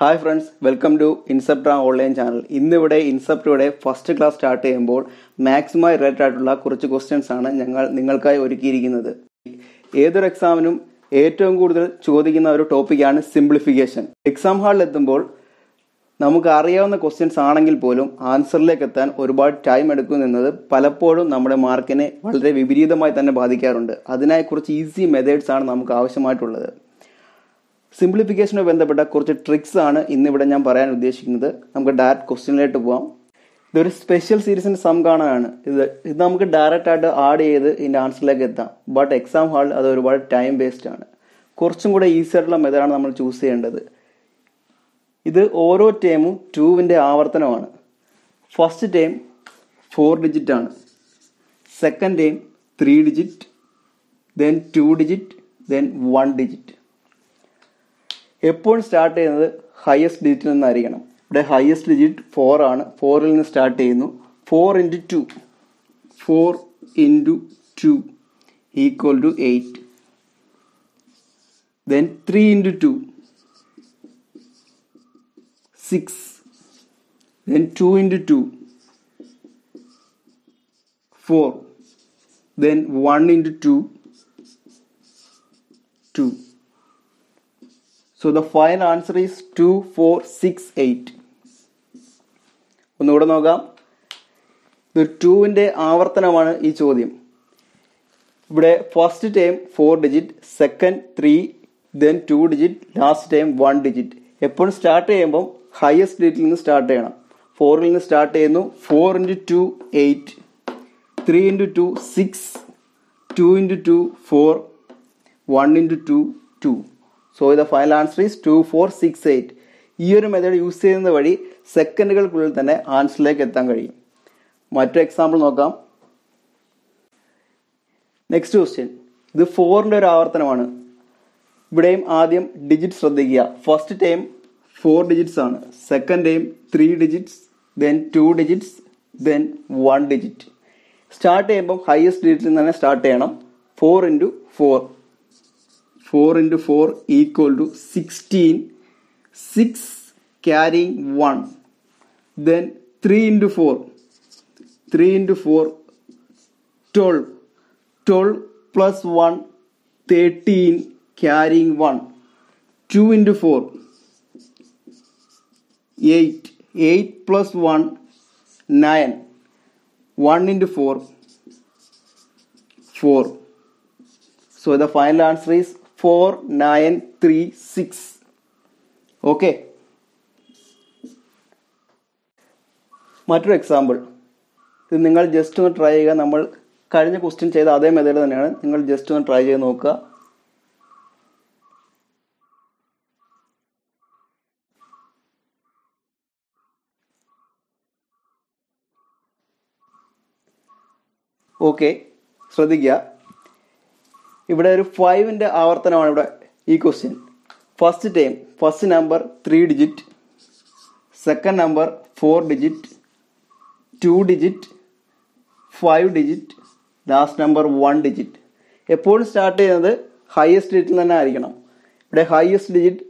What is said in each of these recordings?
Hi friends, welcome to Incepta online channel. ഇന്നിവിടെ ഇൻസെപ്റ്റയുടെ first class start ചെയ്യുമ്പോൾ മാത്സുമായി related ആയിട്ടുള്ള കുറച്ച് ക്വസ്റ്റ്യൻസ് ആണ് ഞങ്ങൾ നിങ്ങൾക്കായി ഒരുക്കിയിരിക്കുന്നത്. ഏതൊരു എക്സാമിനും ഏറ്റവും കൂടുതൽ ചോദിക്കുന്ന ഒരു ടോപ്പിക്കാണ് സിംപ്ലിഫിക്കേഷൻ. എക്സാം ഹാളിൽ എത്തുമ്പോൾ നമുക്ക് അറിയാവുന്ന ക്വസ്റ്റ്യൻസ് ആണെങ്കിൽ പോലും ആൻസറിലേക്ക് എത്താൻ ഒരുപാട് ടൈം എടുക്കുമെന്നത് പലപ്പോഴും നമ്മുടെ മാർക്കിനെ വളരെ വിപരീതമായി തന്നെ ബാധിക്കാറുണ്ട്. അതിനായി കുറച്ച് ഈസി മെത്തേഡ്സ് ആണ് നമുക്ക് ആവശ്യമായിട്ടുള്ളത്. സിംപ്ലിഫിക്കേഷനുമായി ബന്ധപ്പെട്ട കുറച്ച് ട്രിക്സ് ആണ് ഇന്നിവിടെ ഞാൻ പറയാൻ ഉദ്ദേശിക്കുന്നത്. നമുക്ക് ഡയറക്റ്റ് ക്വസ്റ്റ്യനിലേക്ക് പോകാം. ഇതൊരു സ്പെഷ്യൽ സീരീസിന്റെ സം കാണാനാണ്. ഇത് നമുക്ക് ഡയറക്റ്റ് ആയിട്ട് ആഡ് ചെയ്ത് ഇതിന്റെ ആൻസറിലേക്ക് എത്താം. ബട്ട് എക്സാം ഹാളിൽ അത് ഒരുപാട് ടൈം വേസ്റ്റ് ആണ്. കുറച്ചും കൂടെ ഈസി ആയിട്ടുള്ള മെത്തേഡാണ് നമ്മൾ ചൂസ് ചെയ്യേണ്ടത്. ഇത് ഓരോ ടേമും 2ന്റെ ആവർത്തനമാണ്. ഫസ്റ്റ് ടേം 4 ഡിജിറ്റ് ആണ്, second term 3 digit, then 2 digit, then 1 digit. എപ്പോഴും സ്റ്റാർട്ട് ചെയ്യുന്നത് ഹയസ്റ്റ് ഡിജിറ്റിൽ നിന്നായിരിക്കണം. ഇവിടെ ഹയസ്റ്റ് ഡിജിറ്റ് 4 ആണ്. 4ൽ നിന്ന് സ്റ്റാർട്ട് ചെയ്യുന്നു. 4 × 2 equal to 8. Then 3 × 2 6. Then 2 × 2 4. Then 1 × 2 2. So the final answer is 2 4 6 8. ഒന്നുകൂടെ നോക്കാം. ഇത് 2ന്റെ ആവർത്തനമാണ് ഈ ചോദ്യം. ഇവിടെ first time 4 digit, second 3, then 2 digit, last time 1 digit. എപ്പോഴും സ്റ്റാർട്ട് ചെയ്യുമ്പോൾ ഹയസ്റ്റ് ഡിജിറ്റിൽ നിന്ന് സ്റ്റാർട്ട് ചെയ്യണം. 4ൽ നിന്ന് സ്റ്റാർട്ട് ചെയ്യുന്നു. 4 × 2 8, 3 × 2 6, 2 × 2 4, 1 × 2 2. So the final answer is 2 4 6 8. ഈ ഒരു മെത്തേഡ് യൂസ് ചെയ്യുന്നത് വഴി സെക്കൻഡുകൾക്കുള്ളിൽ തന്നെ ആൻസറിലേക്ക് എത്താൻ കഴിയും. മറ്റൊരു എക്സാമ്പിൾ നോക്കാം. Next question. ഇത് 4ന്റെ ഒരു ആവർത്തനമാണ്. ഇവിടെയും ആദ്യം ഡിജിറ്റ് ശ്രദ്ധിക്കുക. ഫസ്റ്റ് ടൈം 4 ഡിജിറ്റ്സ് ആണ്, second time 3 digits, then 2 digits, then 1 digit. Start ചെയ്യുമ്പോൾ ഹയസ്റ്റ് ഡിജിറ്റിൽ നിന്ന് തന്നെ സ്റ്റാർട്ട് ചെയ്യണം. 4 × 4 equal to 16. 6 carrying 1. Then 3 × 4 12. 12 plus 1 13 carrying 1. 2 × 4 8. 8 plus 1 9. 1 × 4 4. So the final answer is 4 9 3 6. Okay. മറ്റൊരു എക്സാമ്പിൾ. ഇത് നിങ്ങൾ ജസ്റ്റ് ഒന്ന് ട്രൈ ചെയ്യുക. നമ്മൾ കഴിഞ്ഞ ക്വസ്റ്റ്യൻ ചെയ്ത അതേ മെത്തേഡ് തന്നെയാണ്. നിങ്ങൾ ജസ്റ്റ് ഒന്ന് ട്രൈ ചെയ്ത് നോക്കുക. ഓക്കെ, ശ്രദ്ധിക്കുക. ഇവിടെ ഒരു 5ന്റെ ആവർത്തനമാണ് ഇവിടെ ഈ question. First time first number 3 digit, second number 4 digit, 2 digit, 5 digit, last number 1 digit. എപ്പോഴും സ്റ്റാർട്ട് ചെയ്യുന്നത് ഹയസ്റ്റ് ഡിജിറ്റിൽ തന്നെ ആയിരിക്കണം. ഇവിടെ ഹയസ്റ്റ് ഡിജിറ്റ്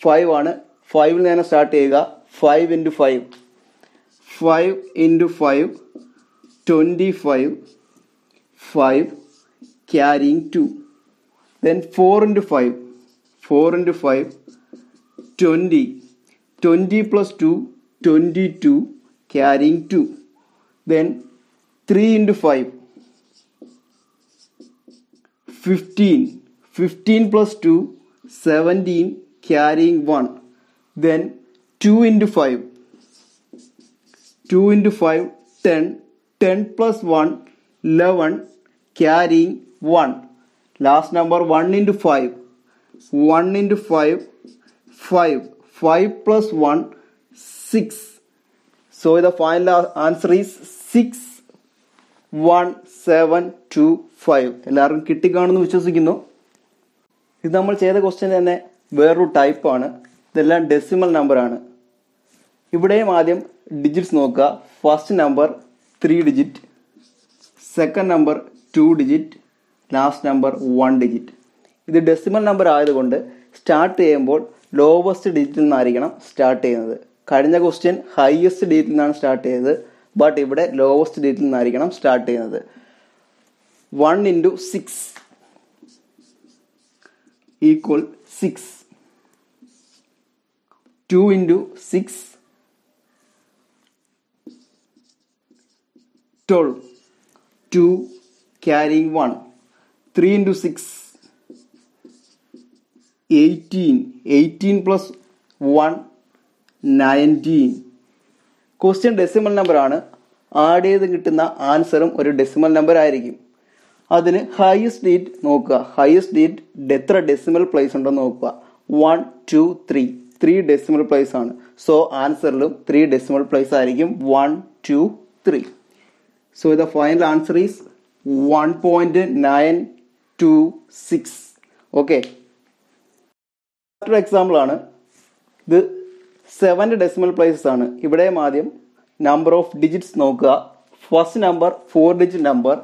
5 ആണ്. 5ൽ നിന്ന് തന്നെ സ്റ്റാർട്ട് ചെയ്യുക. 5 × 5 5 × 5 25 5 carrying 2. Then 4 × 5 20. 20 plus 2 22 carrying 2. Then 3 × 5 15. 15 plus 2 17 carrying 1. Then 2 × 5 10. 10 plus 1 11 carrying 1. Last number 1 × 5 5. 5 plus 1 6. So the final answer is 6 1 7 2 5. എല്ലാവർക്കും കിട്ടിക്കാണെന്ന് വിശ്വസിക്കുന്നു. ഇത് നമ്മൾ ചെയ്ത ക്വസ്റ്റ്യൻ തന്നെ വേറൊരു ടൈപ്പാണ്. ഇതെല്ലാം ഡെസിമൽ നമ്പറാണ്. ഇവിടെയും ആദ്യം ഡിജിറ്റ്സ് നോക്കുക. First number 3 digit, second number 2 digit, last number 1 digit. ഇത് ഡെസിമൽ നമ്പർ ആയതുകൊണ്ട് സ്റ്റാർട്ട് ചെയ്യുമ്പോൾ ലോവസ്റ്റ് ഡിജിറ്റിൽ നിന്നായിരിക്കണം സ്റ്റാർട്ട് ചെയ്യുന്നത്. കഴിഞ്ഞ ക്വസ്റ്റ്യൻ ഹയസ്റ്റ് ഡിജിറ്റിൽ നിന്നാണ് സ്റ്റാർട്ട് ചെയ്തത്, ബട്ട് ഇവിടെ ലോവസ്റ്റ് ഡിജിറ്റിൽ നിന്നായിരിക്കണം സ്റ്റാർട്ട് ചെയ്യുന്നത്. 1 into 6 equal 6. 2 into 6 12. 2 carrying 1. 3 into 6 18. 18 plus 1 19. Question decimal number ആണ്. ആഡ് ചെയ്ത് കിട്ടുന്ന ആൻസറും ഒരു ഡെസിമൽ നമ്പർ ആയിരിക്കും. അതിന് ഹയസ്റ്റ് ഡിജിറ്റ് നോക്കുക. ഹയസ്റ്റ് ഡിജിറ്റ് എത്ര ഡെസിമൽ പ്ലേസ് ഉണ്ടെന്ന് നോക്കുക. 1 2 3 3 ഡെസിമൽ പ്ലേസ് ആണ്. സോ ആൻസറിലും 3 ഡെസിമൽ പ്ലേസ് ആയിരിക്കും. 1 2 3. So the final answer is 1.926. Okay, മറ്റൊരു എക്സാമ്പിൾ ആണ്. ഇത് 7 ഡെസിമൽ പ്ലേസസ് ആണ്. ഇവിടെയും ആദ്യം നമ്പർ ഓഫ് ഡിജിറ്റ്സ് നോക്കുക. First number 4 digit number,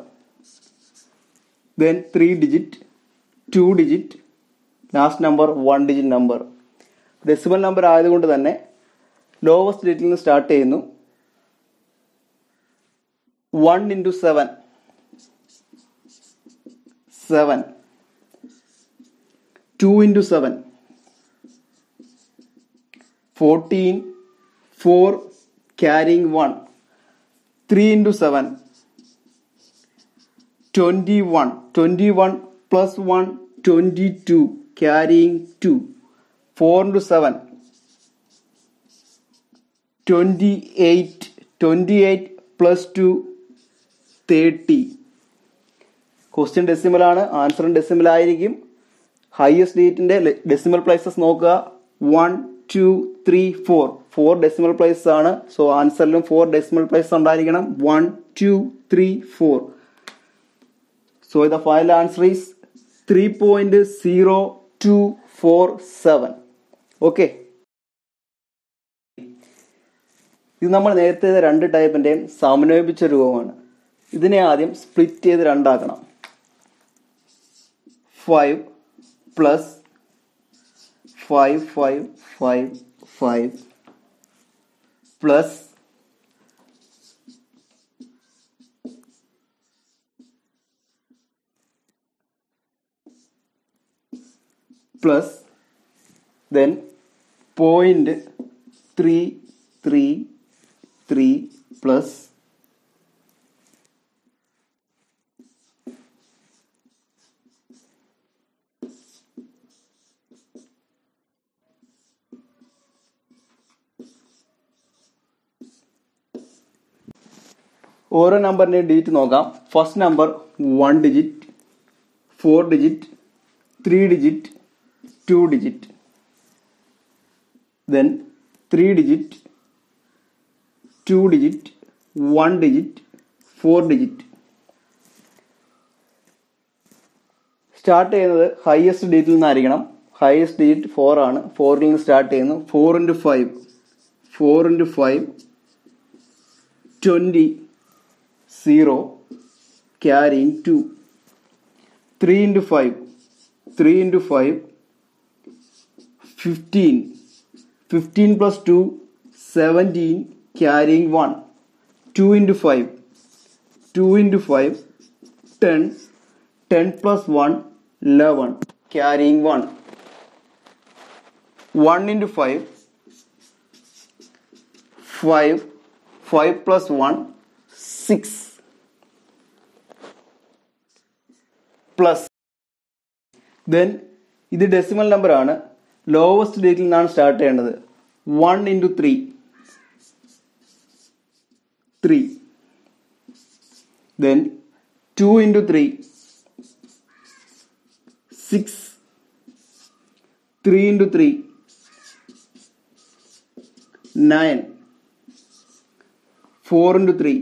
then 3 digit, 2 digit, last number 1 digit number. Decimal number ആയതുകൊണ്ട് തന്നെ ലോവസ്റ്റ് ഡിജിറ്റിൽ നിന്ന് സ്റ്റാർട്ട് ചെയ്യുന്നു. 1 into 7 7. 2 into 7 14. 4 carrying 1. 3 into 7 21. 21 plus 1 22 carrying 2. 4 into 7 28. 28 plus 2 30. Question decimal ആണ്, ആൻസറും ഡെസിമൽ ആയിരിക്കും. ഹയസ്റ്റ് ഡിജിറ്റിന്റെ ഡെസിമൽ പ്ലേസസ് നോക്കുക. 1 2 3 4 4 decimal places ആണ്. So ആൻസറിലും 4 decimal places ഉണ്ടായിരിക്കണം. 1 2 3 4. So the final answer is 3.0247. Okay. ഇത് നമ്മൾ നേരത്തെ രണ്ട് ടൈപ്പിന്റെയും സമന്വയിപ്പിച്ച രൂപമാണ്. ഇതിനെ ആദ്യം സ്പ്ലിറ്റ് ചെയ്ത് രണ്ടാക്കണം. 5 plus 5 5 5 5 plus plus then 0.333 plus ഓരോ നമ്പറിന്റെ ഡിജിറ്റ് നോക്കാം. First number 1 digit, 4 digit, 3 digit, 2 digit, then 3 digit, 2 digit, 1 digit, 4 digit. Start ചെയ്യുന്നത് ഹയസ്റ്റ് ഡിജിറ്റിൽ നിന്നായിരിക്കണം. ഹയസ്റ്റ് ഡിജിറ്റ് 4 ആണ്. 4ൽ നിന്ന് സ്റ്റാർട്ട് ചെയ്യുന്നു. 4 into 5 4 into 5 20 0 carrying 2. 3 into 5 3 into 5 15 15 plus 2 17 carrying 1. 2 into 5 2 into 5 10 10 plus 1 11 carrying 1. 1 into 5 5 5 plus 1 6 plus then ഇത് decimal number ആണ്. Lowest ഡിജിറ്റിൽ നിന്നാണ് start ചെയ്യേണ്ടത്. 1 into 3 3, then 2 into 3 6, 3 into 3 9, 4 into 3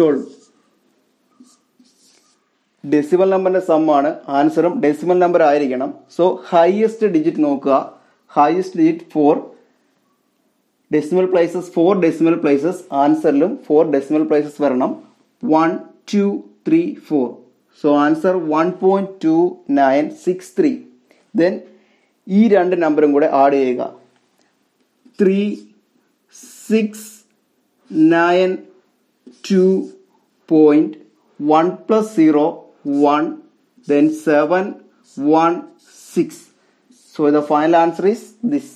12. Decimal നമ്പറിന്റെ sum ആണ്. ആൻസറും ഡെസിമൽ നമ്പർ ആയിരിക്കണം. സോ ഹയസ്റ്റ് ഡിജിറ്റ് നോക്കുക. Highest digit 4 decimal places 4 decimal places. ആൻസറിലും 4 ഡെസിമൽ പ്ലേസസ് വരണം. 1 2 3 4. So answer 1.2963. ദെൻ ഈ രണ്ട് നമ്പറും കൂടെ ആഡ് ചെയ്യുക. 3, 6, 9, 2.1 plus 0, 1, then 7, 1, 6. So the final answer is this.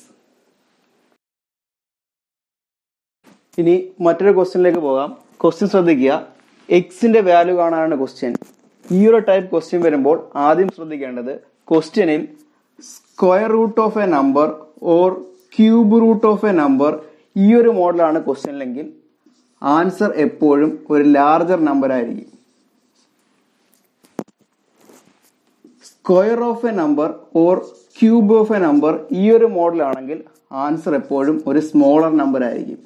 ഇനി മറ്റൊരു ക്വസ്റ്റ്യനിലേക്ക് പോകാം. ക്വസ്റ്റ്യൻ ശ്രദ്ധിക്കുക. എക്സിന്റെ വാല്യൂ കാണാനാണ് ക്വസ്റ്റ്യൻ. ഈ ഒരു ടൈപ്പ് ക്വസ്റ്റ്യൻ വരുമ്പോൾ ആദ്യം ശ്രദ്ധിക്കേണ്ടത് ക്വസ്റ്റ്യനിൽ square root of a number or cube root of a number ഈ ഒരു മോഡലാണ് ക്വസ്റ്റ്യനിലെങ്കിൽ ആൻസർ എപ്പോഴും ഒരു ലാർജർ നമ്പർ ആയിരിക്കും. Square of a number or cube of a number ഈ ഒരു മോഡലാണെങ്കിൽ ആൻസർ എപ്പോഴും ഒരു സ്മോളർ നമ്പർ ആയിരിക്കും.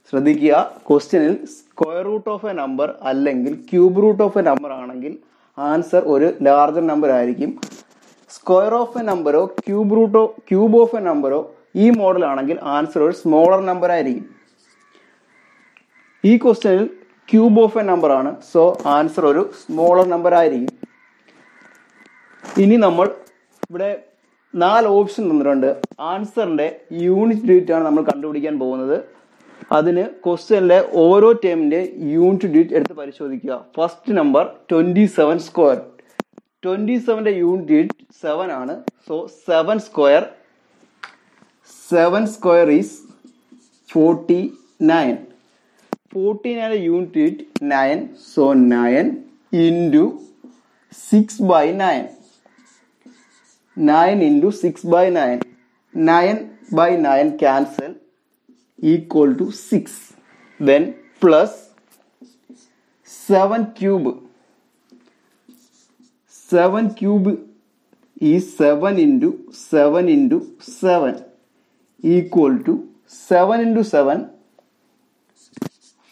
ശ്രദ്ധിക്കുക, ക്വസ്റ്റ്യനിൽ square root of a number അല്ലെങ്കിൽ cube root of a number ആണെങ്കിൽ ആൻസർ ഒരു ലാർജർ നമ്പർ ആയിരിക്കും. സ്ക്വയർ ഓഫ് എ നമ്പറോ ക്യൂബ് ഓഫ് എ നമ്പറോ ഈ മോഡൽ ആണെങ്കിൽ ആൻസർ ഒരു സ്മോളർ നമ്പർ ആയിരിക്കും. ഈ ക്വസ്റ്റ്യനിൽ ക്യൂബ് ഓഫ് എ നമ്പർ ആണ്, സോ ആൻസർ ഒരു സ്മോളർ നമ്പർ ആയിരിക്കും. ഇനി നമ്മൾ ഇവിടെ 4 ഓപ്ഷൻ തന്നിട്ടുണ്ട്. ആൻസറിന്റെ യൂണിറ്റ് ഡിജിറ്റ് ആണ് നമ്മൾ കണ്ടുപിടിക്കാൻ പോകുന്നത്. അതിന് ക്വസ്റ്റ്യനിലെ ഓരോ ടേമിന്റെ യൂണിറ്റ് ഡിജിറ്റ് എടുത്ത് പരിശോധിക്കുക. First number 27 square. 27ന്റെ യൂണിറ്റ് ഡിജിറ്റ് 7 ആണ്. So 7 square is 49. 49ന്റെ unit digit 9. So 9 into 6/9. 9 into 6/9. 9/9 cancel equal to 6. Then plus 7 cube. 7 cube is 7 into 7 into 7 equal to 7 into 7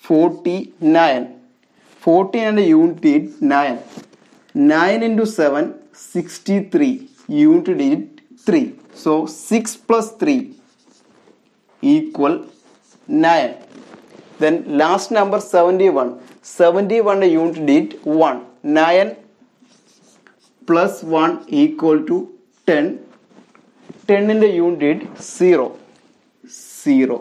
49. 14 and unit digit 9. 9 into 7 63. Unit digit 3. So 6 plus 3 equal 9. Then last number 71. 71 unit digit 1. 9 plus 1 equal to 10. 10 in the unit digit 0. 0.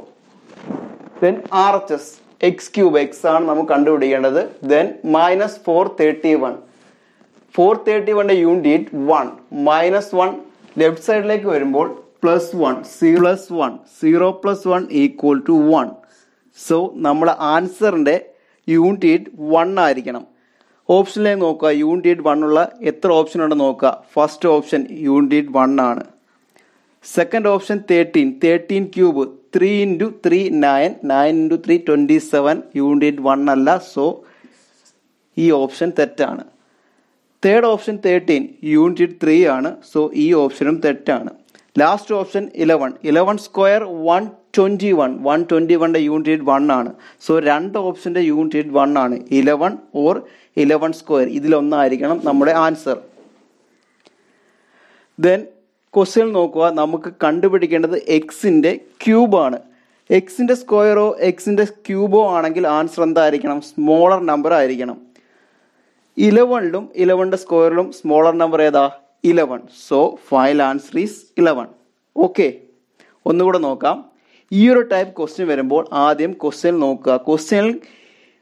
Then RHS x cube x ആണ് നമുക്ക് കണ്ടുപിടിക്കേണ്ടത്. Then minus 431. 431 unit digit 1. -1 left സൈഡിലേക്ക് വരുമ്പോൾ +1. 0 plus 1 equal to 1. So നമ്മുടെ ആൻസറിന്റെ unit digit 1 ആയിരിക്കണം. ഓപ്ഷനിലേക്ക് നോക്കുക. Unit digit 1 ഉള്ള എത്ര ഓപ്ഷൻ ഉണ്ടെന്ന് നോക്കുക. ഫസ്റ്റ് ഓപ്ഷൻ യൂണിറ്റ് ഡിജിറ്റ് 1 ആണ്. Second option 13 cube 3 into 3 9. 9 into 3 27. Unit digit 1 അല്ല. സോ ഈ ഓപ്ഷൻ തെറ്റാണ്. തേർഡ് ഓപ്ഷൻ 13 യൂണിറ്റ് ഡിജിറ്റ് 3 ആണ്. സോ ഈ ഓപ്ഷനും തെറ്റാണ്. Last option 11 square 121. 121ന്റെ യൂണിറ്റ് ഡിജിറ്റ് 1 ആണ്. സോ രണ്ട് ഓപ്ഷന്റെ യൂണിറ്റ് ഡിജിറ്റ് 1 ആണ്. 11 ഓർ 11 സ്ക്വയർ ഇതിലൊന്നായിരിക്കണം നമ്മുടെ ആൻസർ. ദെൻ ക്വസ്റ്റ്യൻ നോക്കുക. നമുക്ക് കണ്ടുപിടിക്കേണ്ടത് എക്സിന്റെ ക്യൂബ് ആണ്. എക്സിന്റെ സ്ക്വയറോ എക്സിന്റെ ക്യൂബോ ആണെങ്കിൽ ആൻസർ എന്തായിരിക്കണം? സ്മോളർ നമ്പർ ആയിരിക്കണം. 11ലും 11ന്റെ സ്ക്വയറിലും സ്മോളർ നമ്പർ ഏതാ? 11. So final answer is 11. Okay, ഒന്നുകൂടെ നോക്കാം. ഈ ഒരു ടൈപ്പ് ക്വസ്റ്റ്യൻ വരുമ്പോൾ ആദ്യം ക്വസ്റ്റ്യൻ നോക്കുക. ക്വസ്റ്റ്യനിൽ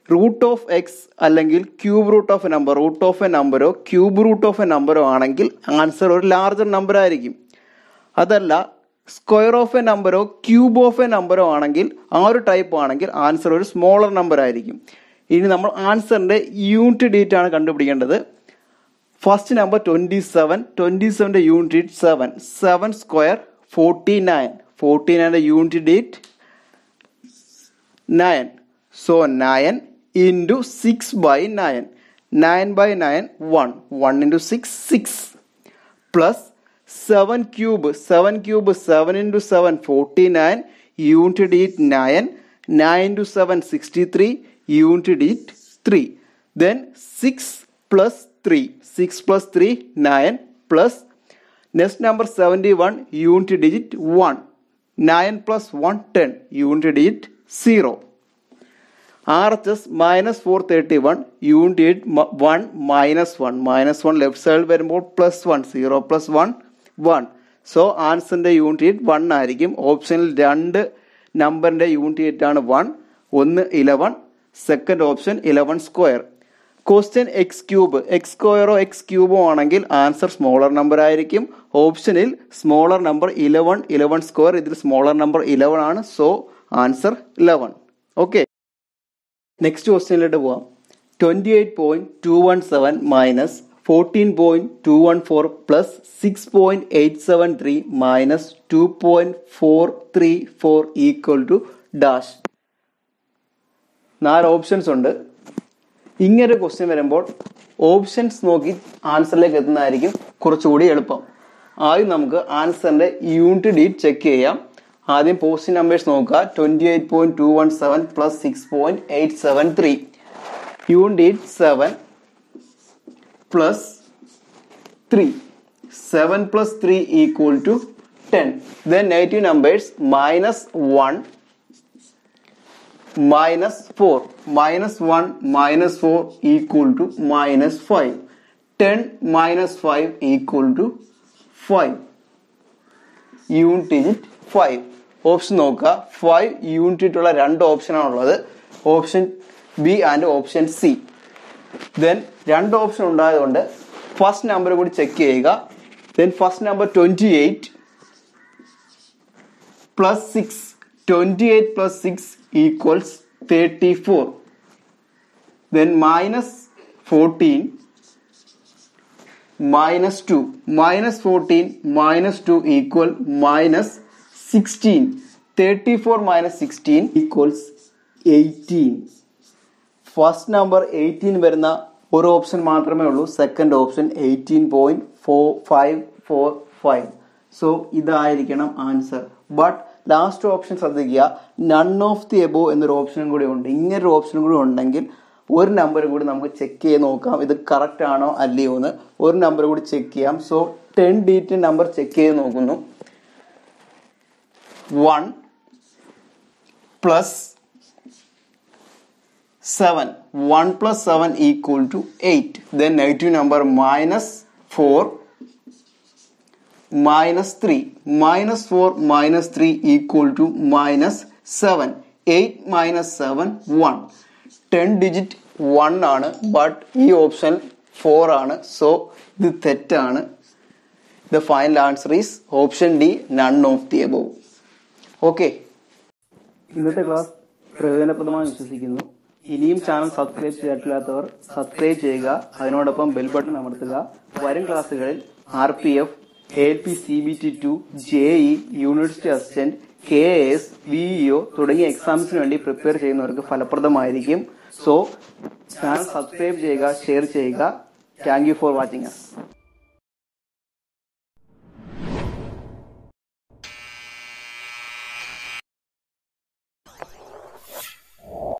റൂട്ട് ഓഫ് എക്സ് അല്ലെങ്കിൽ cube root of a number, root of a നമ്പറോ ക്യൂബ് റൂട്ട് ഓഫ് എ നമ്പറോ ആണെങ്കിൽ ആൻസർ ഒരു ലാർജർ നമ്പർ ആയിരിക്കും. അതല്ല സ്ക്വയർ ഓഫ് എ നമ്പറോ ക്യൂബ് ഓഫ് എ നമ്പറോ ആണെങ്കിൽ ആ ഒരു ടൈപ്പ് ആണെങ്കിൽ ആൻസർ ഒരു സ്മോളർ നമ്പർ ആയിരിക്കും. ഇനി നമ്മൾ ആൻസറിന്റെ യൂണിറ്റ് ഡിജിറ്റ് ആണ് കണ്ടുപിടിക്കേണ്ടത്. First number 27. 27ന്റെ യൂണിറ്റ് ഡിജിറ്റ് 7. 7 സ്ക്വയർ 49. 49ന്റെ unit digit 9. So 9 into 6/9. 9/9 1. 1 into 6 6. Plus 7 cube 7 into 7 49. Unit digit 9. 9 into 7 63. Unit digit 3. Then 6 plus 3. 6 plus 3 9. Plus next number 71. Unit digit 1. 9 plus 1 10. Unit digit 0. RHS -431 unit 1 -1 left സൈഡിൽ വരുമ്പോൾ +1 0 + 1 1. So ആൻസറിന്റെ unit 1 ആയിരിക്കും. ഓപ്ഷനിൽ 2 നമ്പറിന്റെ unit ആണ് 1. ഒന്ന് 11, second option 11 square. Question X cube, X സ്ക്വയറോ X ക്യൂബോ ആണെങ്കിൽ ആൻസർ സ്മോളർ നമ്പർ ആയിരിക്കും. ഓപ്ഷനിൽ സ്മോളർ നമ്പർ 11 സ്ക്വയർ, ഇതിൽ സ്മോളർ നമ്പർ 11 ആണ്. So answer 11. ഓക്കെ, നെക്സ്റ്റ് ക്വസ്റ്റ്യനിലോട്ട് പോവാം. 28.217 minus 14.214 plus 6.873 minus 2.434 equal to dash. 4 options ഉണ്ട്. ഇങ്ങനെ ക്വസ്റ്റ്യൻ വരുമ്പോൾ ഓപ്ഷൻസ് നോക്കി ആൻസറിലേക്ക് എത്തുന്നതായിരിക്കും കുറച്ചുകൂടി എളുപ്പം. ആദ്യം നമുക്ക് ആൻസറിന്റെ യൂണിറ്റ് ഡീറ്റ് ചെക്ക് ചെയ്യാം. ആദ്യം പോസിറ്റീവ് നമ്പേഴ്സ് നോക്കുക. 28.217 plus 6.873 unit 7 plus 3 7 plus 3 equal to 10. Then negative numbers -1 -4 -1 -4 equal to -5. 10 -5 equal to 5. Unit digit 5. Option നോക്കുക. 5 യൂണിറ്റ് ഉള്ള 2 ഓപ്ഷനാണുള്ളത്, option B and option C. Then 2 option ഉണ്ടായതുകൊണ്ട് ഫസ്റ്റ് നമ്പർ കൂടി ചെക്ക് ചെയ്യുക. Then first number 28 plus 6 28 plus 6 equals 34. Then -14 -2 -14 -2 equal -16. 34 -16 equals 18. First number 18 വരുന്ന ഒരു option മാത്രമേ ഉള്ളൂ, സെക്കൻഡ് ഓപ്ഷൻ 18.545. സോ ഇതായിരിക്കണം ആൻസർ. ബട്ട് ലാസ്റ്റ് ഓപ്ഷൻ ശ്രദ്ധിക്കുക, നൺ ഓഫ് ദി എബോ എന്നൊരു ഓപ്ഷനും കൂടി ഉണ്ട്. ഇങ്ങനൊരു ഓപ്ഷനും കൂടി ഉണ്ടെങ്കിൽ ഒരു നമ്പർ കൂടി നമുക്ക് ചെക്ക് ചെയ്ത് നോക്കാം ഇത് കറക്റ്റ് ആണോ അല്ലയോ എന്ന്. ഒരു നമ്പർ കൂടി ചെക്ക് ചെയ്യാം. സോ 10 ഡിജിറ്റ് നമ്പർ ചെക്ക് ചെയ്ത് നോക്കുന്നു. 1 plus 7 1 plus 7 equal to 8. Then negative number -4 -3 -4 -3 equal to -7. 8 -7 1. 10 digit 1 ആണ്, ബട്ട് ഈ ഓപ്ഷൻ 4 ആണ്. സോ ഇത് തെറ്റാണ്. The final answer is option D, none of the above. Okay, ഇന്നത്തെ ക്ലാസ് പ്രയോജനപ്രദമായി വിശ്വസിക്കുന്നു. ഇനിയും ചാനൽ സബ്സ്ക്രൈബ് ചെയ്തിട്ടില്ലാത്തവർ സബ്സ്ക്രൈബ് ചെയ്യുക, അതിനോടൊപ്പം ബെൽ ബട്ടൺ അമർത്തുക. വരും ക്ലാസ്സുകളിൽ RPF, ALP CBT2, JE, university assistant, KAS, VEO തുടങ്ങിയ എക്സാംസിന് വേണ്ടി പ്രിപ്പയർ ചെയ്യുന്നവർക്ക് ഫലപ്രദമായിരിക്കും. സോ ചാനൽ സബ്സ്ക്രൈബ് ചെയ്യുക, ഷെയർ ചെയ്യുക. Thank you for watching us.